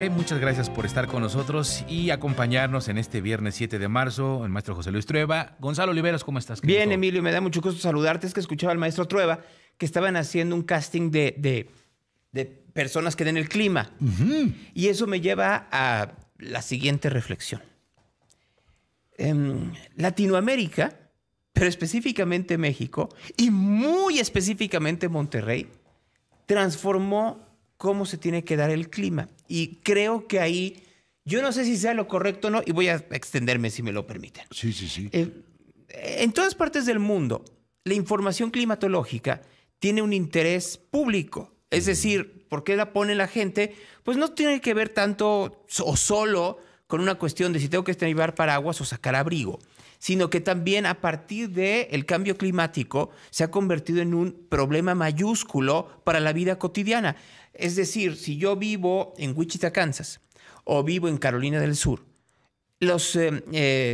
Muchas gracias por estar con nosotros y acompañarnos en este viernes 7 de marzo, el maestro José Luis Trueba. Gonzalo Oliveros, ¿cómo estás? Bien, Emilio, me da mucho gusto saludarte. Es que escuchaba al maestro Trueba que estaban haciendo un casting de personas que den el clima. Y eso me lleva a la siguiente reflexión. Latinoamérica, pero específicamente México, y muy específicamente Monterrey, transformó cómo se tiene que dar el clima. Y creo que ahí, yo no sé si sea lo correcto o no, y voy a extenderme si me lo permiten. Sí. En todas partes del mundo, la información climatológica tiene un interés público. Es decir, ¿por qué la pone la gente? Pues no tiene que ver tanto o solo con una cuestión de si tengo que llevar paraguas o sacar abrigo, sino que también a partir del cambio climático se ha convertido en un problema mayúsculo para la vida cotidiana. Es decir, si yo vivo en Wichita, Kansas, o vivo en Carolina del Sur, las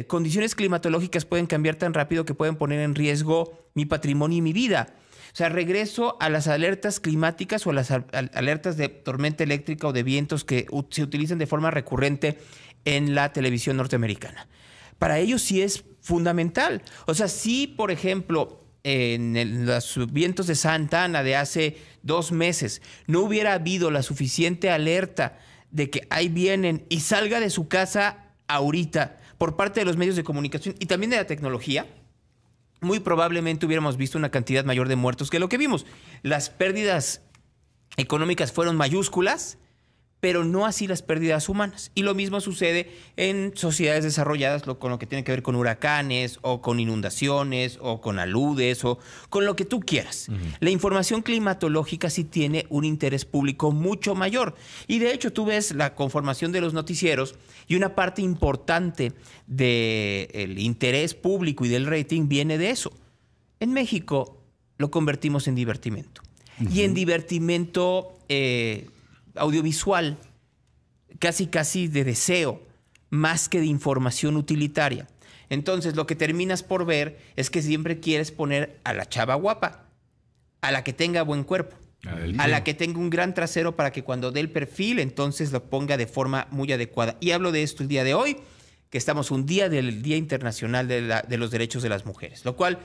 condiciones climatológicas pueden cambiar tan rápido que pueden poner en riesgo mi patrimonio y mi vida. O sea, regreso a las alertas climáticas o a las alertas de tormenta eléctrica o de vientos que se utilizan de forma recurrente en la televisión norteamericana. Para ellos sí es fundamental. O sea, si, por ejemplo, en los vientos de Santa Ana de hace 2 meses no hubiera habido la suficiente alerta de que ahí vienen y salga de su casa ahorita por parte de los medios de comunicación y también de la tecnología, muy probablemente hubiéramos visto una cantidad mayor de muertos que lo que vimos. Las pérdidas económicas fueron mayúsculas, pero no así las pérdidas humanas. Y lo mismo sucede en sociedades desarrolladas con lo que tiene que ver con huracanes o con inundaciones o con aludes o con lo que tú quieras. La información climatológica sí tiene un interés público mucho mayor. Y de hecho tú ves la conformación de los noticieros y una parte importante del interés público y del rating viene de eso. En México lo convertimos en divertimento. Y en divertimento audiovisual, casi de deseo, más que de información utilitaria. Entonces, lo que terminas por ver es que siempre quieres poner a la chava guapa, a la que tenga buen cuerpo, a la que tenga un gran trasero para que cuando dé el perfil, entonces lo ponga de forma muy adecuada. Y hablo de esto el día de hoy, que estamos un día del Día Internacional de los Derechos de las Mujeres, lo cual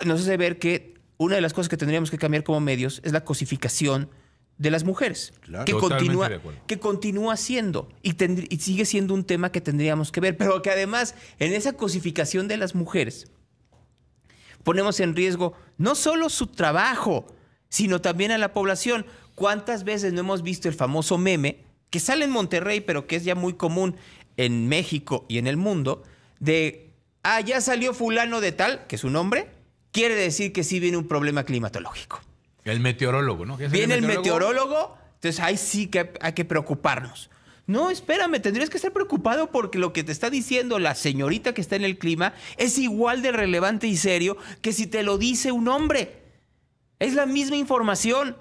nos hace ver que una de las cosas que tendríamos que cambiar como medios es la cosificación de las mujeres, Claro. que continúa siendo y sigue siendo un tema que tendríamos que ver, pero que además en esa cosificación de las mujeres ponemos en riesgo no solo su trabajo, sino también a la población. ¿Cuántas veces no hemos visto el famoso meme que sale en Monterrey, pero que es ya muy común en México y en el mundo, de, ya salió fulano de tal, que es su nombre, quiere decir que sí viene un problema climatológico? El meteorólogo, ¿no? Viene el meteorólogo, entonces ahí sí que hay que preocuparnos. No, espérame, tendrías que estar preocupado porque lo que te está diciendo la señorita que está en el clima es igual de relevante y serio que si te lo dice un hombre. Es la misma información,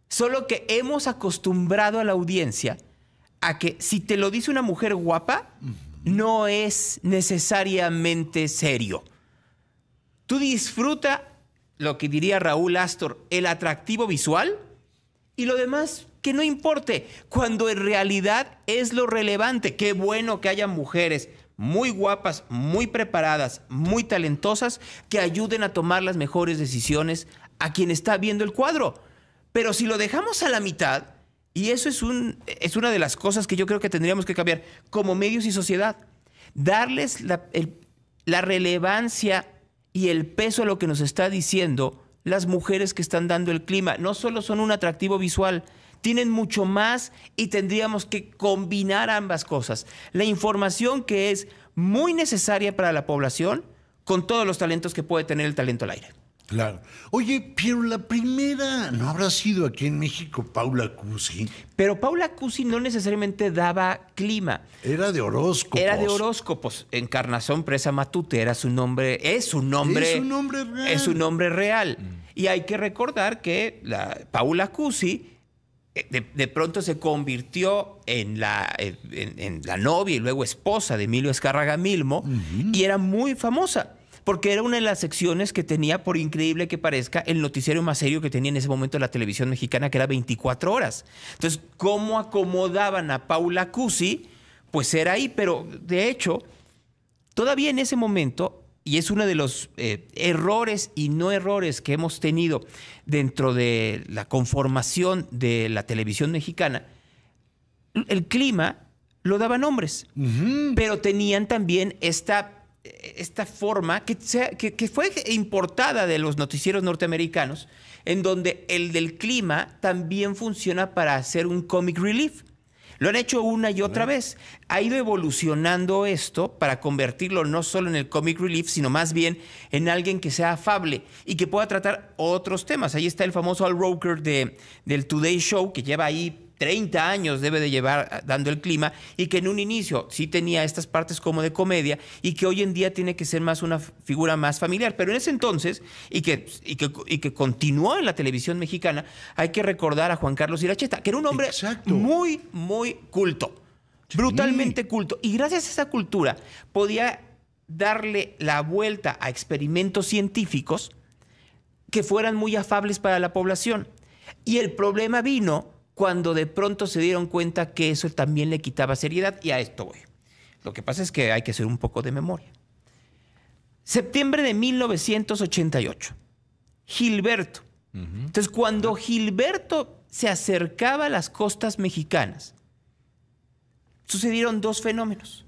solo que hemos acostumbrado a la audiencia a que si te lo dice una mujer guapa, no es necesariamente serio. Tú disfruta lo que diría Raúl Astor, el atractivo visual, y lo demás que no importe, cuando en realidad es lo relevante. Qué bueno que haya mujeres muy guapas, muy preparadas, muy talentosas, que ayuden a tomar las mejores decisiones a quien está viendo el cuadro. Pero si lo dejamos a la mitad, y eso es una de las cosas que yo creo que tendríamos que cambiar como medios y sociedad, darles la relevancia y el peso a lo que nos está diciendo las mujeres que están dando el clima. No solo son un atractivo visual, tienen mucho más y tendríamos que combinar ambas cosas. La información que es muy necesaria para la población con todos los talentos que puede tener el talento al aire. Claro. Oye, pero la primera no habrá sido aquí en México Paula Cusi. Pero Paula Cusi no necesariamente daba clima. Era de horóscopos. Era de horóscopos. Encarnación Presa Matute era su nombre. Es un nombre. Es un nombre real. Es un nombre real. Y hay que recordar que Paula Cusi de pronto se convirtió en la novia y luego esposa de Emilio Azcárraga Milmo y era muy famosa. porque era una de las secciones que tenía, por increíble que parezca, el noticiero más serio que tenía en ese momento la televisión mexicana, que era 24 horas. Entonces, ¿cómo acomodaban a Paula Cusi? Pues era ahí, pero de hecho, todavía en ese momento, y es uno de los errores y no errores que hemos tenido dentro de la conformación de la televisión mexicana, el clima lo daban hombres, pero tenían también esta forma que fue importada de los noticieros norteamericanos, en donde el del clima también funciona para hacer un comic relief. Lo han hecho una y otra vez. Ha ido evolucionando esto para convertirlo no solo en el comic relief, sino más bien en alguien que sea afable y que pueda tratar otros temas. Ahí está el famoso Al Roker del Today Show, que lleva ahí 30 años, debe de llevar dando el clima, y que en un inicio sí tenía estas partes como de comedia y que hoy en día tiene que ser más una figura más familiar. Pero en ese entonces, y que continuó en la televisión mexicana, hay que recordar a Juan Carlos Iracheta, que era un hombre muy, muy culto, brutalmente culto. Y gracias a esa cultura podía darle la vuelta a experimentos científicos que fueran muy afables para la población. Y el problema vino cuando de pronto se dieron cuenta que eso también le quitaba seriedad. Y a esto voy. Lo que pasa es que hay que hacer un poco de memoria. Septiembre de 1988. Gilberto. Entonces, cuando Gilberto se acercaba a las costas mexicanas, sucedieron dos fenómenos.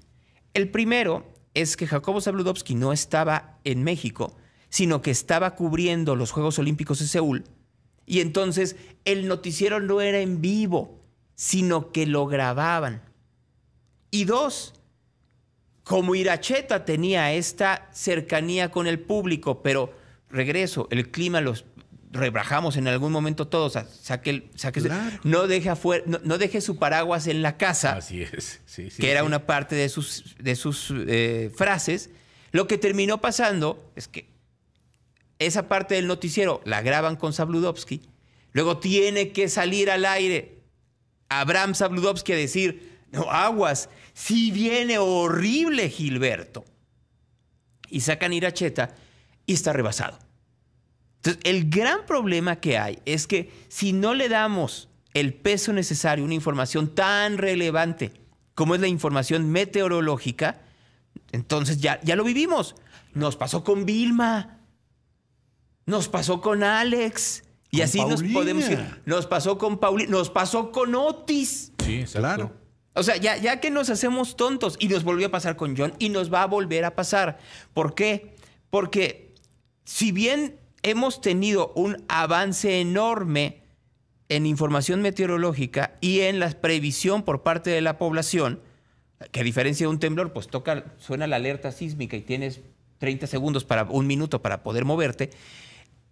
El primero es que Jacobo Zabludovsky no estaba en México, sino que estaba cubriendo los Juegos Olímpicos de Seúl. Y entonces el noticiero no era en vivo, sino que lo grababan. Y dos, como Iracheta tenía esta cercanía con el público, pero regreso, el clima los rebrajamos en algún momento todos, claro. no deje su paraguas en la casa. Así es. Sí, que era una parte de sus frases. Lo que terminó pasando es que esa parte del noticiero la graban con Zabludovsky, luego tiene que salir al aire Abraham Zabludovsky a decir, no, aguas, si viene horrible Gilberto. Y sacan Iracheta y está rebasado. Entonces, el gran problema que hay es que si no le damos el peso necesario a una información tan relevante como es la información meteorológica, entonces ya lo vivimos. Nos pasó con Vilma. Nos pasó con Alex. Y así Paulina. Nos podemos ir. Nos pasó con Paulina. Nos pasó con Otis. Sí, claro. O sea, ya que nos hacemos tontos. Y nos volvió a pasar con John. Y nos va a volver a pasar. ¿Por qué? Porque si bien hemos tenido un avance enorme en información meteorológica y en la previsión por parte de la población, que a diferencia de un temblor, pues suena la alerta sísmica y tienes 30 segundos un minuto para poder moverte.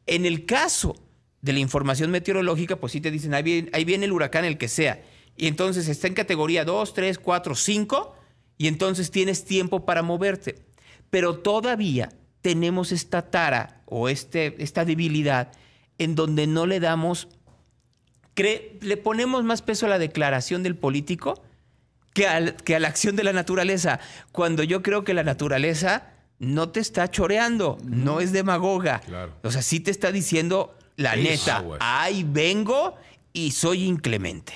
En el caso de la información meteorológica, pues sí te dicen, ahí viene el huracán, el que sea. Y entonces está en categoría 2, 3, 4, 5, y entonces tienes tiempo para moverte. Pero todavía tenemos esta tara o esta debilidad en donde no le damos, le ponemos más peso a la declaración del político que a la acción de la naturaleza. Cuando yo creo que la naturaleza no te está choreando, no es demagoga. Claro. O sea, sí te está diciendo la neta, ahí vengo y soy inclemente.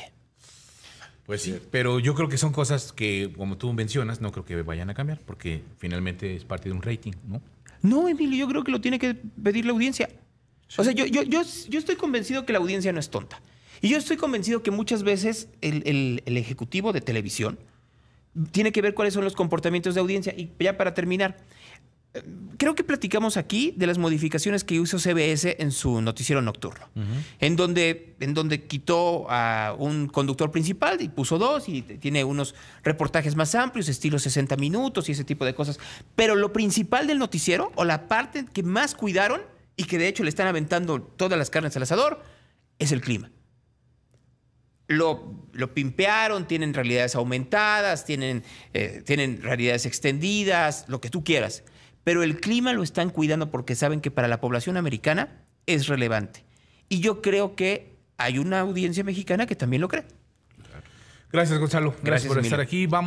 Pues sí, pero yo creo que son cosas que, como tú mencionas, no creo que vayan a cambiar, porque finalmente es parte de un rating, ¿no? No, Emilio, yo creo que lo tiene que pedir la audiencia. Sí. O sea, yo estoy convencido que la audiencia no es tonta. Y yo estoy convencido que muchas veces el ejecutivo de televisión tiene que ver cuáles son los comportamientos de audiencia. Y ya para terminar, creo que platicamos aquí de las modificaciones que hizo CBS en su noticiero nocturno, en donde quitó a un conductor principal y puso dos, y tiene unos reportajes más amplios, estilo 60 minutos y ese tipo de cosas. Pero lo principal del noticiero, o la parte que más cuidaron y que de hecho le están aventando todas las carnes al asador, es el clima. Lo pimpearon, tienen realidades aumentadas, tienen realidades extendidas, lo que tú quieras. Pero el clima lo están cuidando porque saben que para la población americana es relevante. Y yo creo que hay una audiencia mexicana que también lo cree. Gracias, Gonzalo. Gracias por estar aquí. Vamos